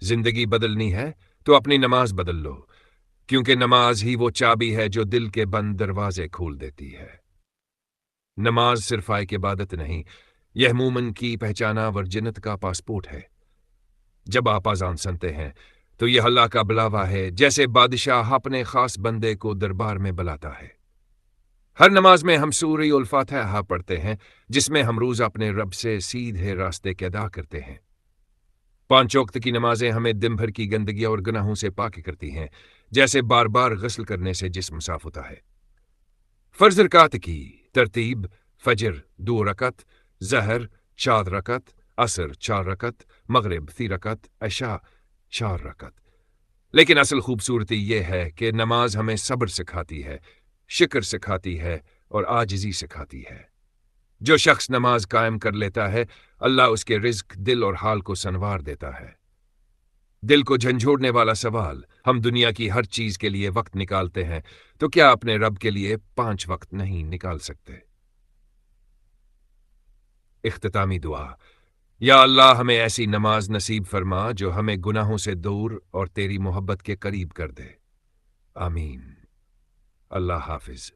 जिंदगी बदलनी है तो अपनी नमाज बदल लो, क्योंकि नमाज ही वो चाबी है जो दिल के बंद दरवाजे खोल देती है। नमाज सिर्फ एक इबादत नहीं, यह मूमन की पहचाना व जन्नत का पासपोर्ट है। जब आप अज़ान सुनते हैं तो यह अल्लाह का बुलावा है, जैसे बादशाह अपने खास बंदे को दरबार में बुलाता है। हर नमाज में हम सूरह उल फातिहा पढ़ते हैं, जिसमें हम रोज अपने रब से सीधे रास्ते के अदा करते हैं। 5 वक्त की नमाजें हमें दिन भर की गंदगी और गुनाहों से पाक करती हैं, जैसे बार बार गस्ल करने से जिस्म साफ होता है। फर्ज रकात की तरतीब: फजर 2 रकत, जहर 4 रकत, असर 4 रकत, मगरिब 3 रकत, इशा 4 रकत। लेकिन असल खूबसूरती यह है कि नमाज हमें सब्र सिखाती है, शिक्र सिखाती है और आजिज़ी सिखाती है। जो शख्स नमाज कायम कर लेता है, अल्लाह उसके रिज्क, दिल और हाल को संवार देता है। दिल को झंझोड़ने वाला सवाल: हम दुनिया की हर चीज के लिए वक्त निकालते हैं, तो क्या अपने रब के लिए 5 वक्त नहीं निकाल सकते? इख्तितामी दुआ: या अल्लाह, हमें ऐसी नमाज नसीब फरमा जो हमें गुनाहों से दूर और तेरी मोहब्बत के करीब कर दे। आमीन। अल्लाह हाफिज।